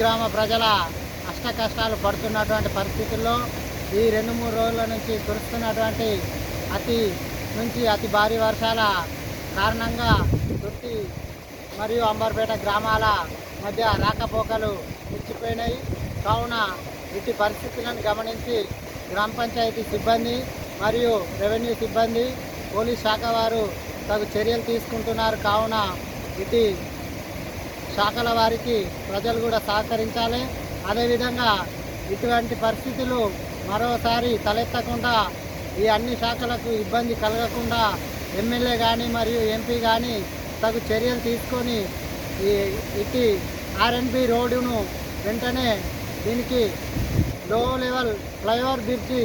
గ్రామ ప్రజల అష్ట కష్టాలు పడుతున్నటువంటి పరిస్థితుల్లో ఈ 2-3 రోజుల నుంచి కురుస్తున్నటువంటి అతి భారీ వర్షాల కారణంగా దుర్తి మరియు అంబర్పేట గ్రామాల మధ్య రాకపోకలు నిలిచిపోయినాయి. కావున ఇట్టి పరిస్థితులను గమనించి గ్రామ పంచాయతీ సిబ్బంది మరియు రెవెన్యూ సిబ్బంది పోలీస్ శాఖ వారు తగు చర్యలు తీసుకుంటున్నారు. కావున ఇటు శాఖల వారికి ప్రజలు కూడా సహకరించాలి. అదేవిధంగా ఇటువంటి పరిస్థితులు మరోసారి తలెత్తకుండా ఈ అన్ని శాఖలకు ఇబ్బంది కలగకుండా ఎమ్మెల్యే కానీ మరియు ఎంపీ కానీ తగు చర్యలు తీసుకొని ఇటు ఆర్ఎన్బి రోడ్డును వెంటనే దీనికి లో లెవెల్ ఫ్లైఓవర్ బ్రిడ్జి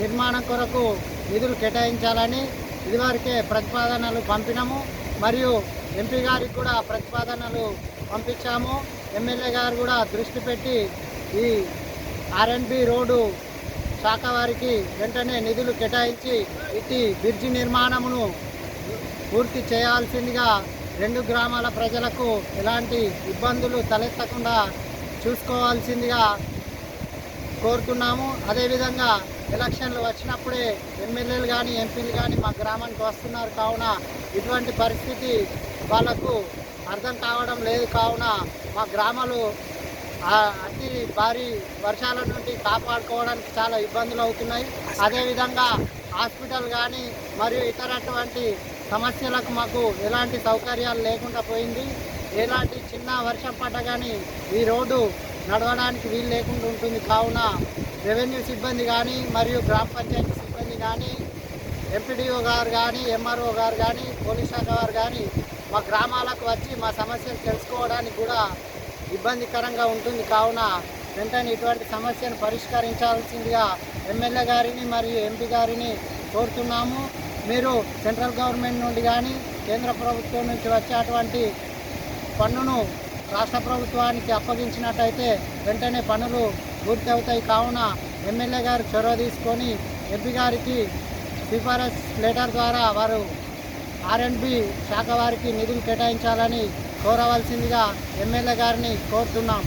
నిర్మాణం కొరకు నిధులు కేటాయించాలని ఇదివరకే ప్రతిపాదనలు పంపినాము. మరియు ఎంపీ గారికి కూడా ప్రతిపాదనలు పంపించాము. ఎమ్మెల్యే గారు కూడా దృష్టి పెట్టి ఈ ఆర్ఎన్బి రోడ్డు శాఖ వారికి వెంటనే నిధులు కేటాయించి ఇటు బ్రిడ్జి నిర్మాణమును పూర్తి చేయాల్సిందిగా 2 గ్రామాల ప్రజలకు ఎలాంటి ఇబ్బందులు తలెత్తకుండా చూసుకోవాల్సిందిగా కోరుతున్నాము. అదేవిధంగా ఎలక్షన్లు వచ్చినప్పుడే ఎమ్మెల్యేలు కానీ ఎంపీలు కానీ మా గ్రామానికి వస్తున్నారు. కావున ఇటువంటి పరిస్థితి వాళ్ళకు అర్థం కావడం లేదు. కావున మా గ్రామాలు అతి భారీ వర్షాల నుండి కాపాడుకోవడానికి చాలా ఇబ్బందులు అవుతున్నాయి. అదేవిధంగా హాస్పిటల్ కానీ మరియు ఇతరటువంటి సమస్యలకు మాకు ఎలాంటి సౌకర్యాలు లేకుండా పోయింది. ఎలాంటి చిన్న వర్షం పడ్డ కానీ ఈ రోడ్డు నడవడానికి వీలు లేకుండా ఉంటుంది. కావున రెవెన్యూ సిబ్బంది కానీ మరియు గ్రామ పంచాయతీ సిబ్బంది కానీ ఎంపీడీఓ గారు కానీ ఎంఆర్ఓ గారు కానీ పోలీస్ శాఖ వారు కానీ మా గ్రామాలకు వచ్చి మా సమస్యలు తెలుసుకోవడానికి కూడా ఇబ్బందికరంగా ఉంటుంది. కావున వెంటనే ఇటువంటి సమస్యను పరిష్కరించాల్సిందిగా ఎమ్మెల్యే గారిని మరియు ఎంపీ గారిని కోరుతున్నాము. మీరు సెంట్రల్ గవర్నమెంట్ నుండి కానీ కేంద్ర ప్రభుత్వం నుంచి వచ్చేటువంటి పన్నును రాష్ట్ర ప్రభుత్వానికి అప్పగించినట్టయితే వెంటనే పనులు పూర్తి అవుతాయి. కావున ఎమ్మెల్యే గారు చొరవ తీసుకొని ఎంపీ గారికి సిఫారసు లెటర్ ద్వారా వారు ఆర్ఎన్బి శాఖ వారికి నిధులు కేటాయించాలని కోరవలసిందిగా ఎమ్మెల్యే గారిని కోరుతున్నాం.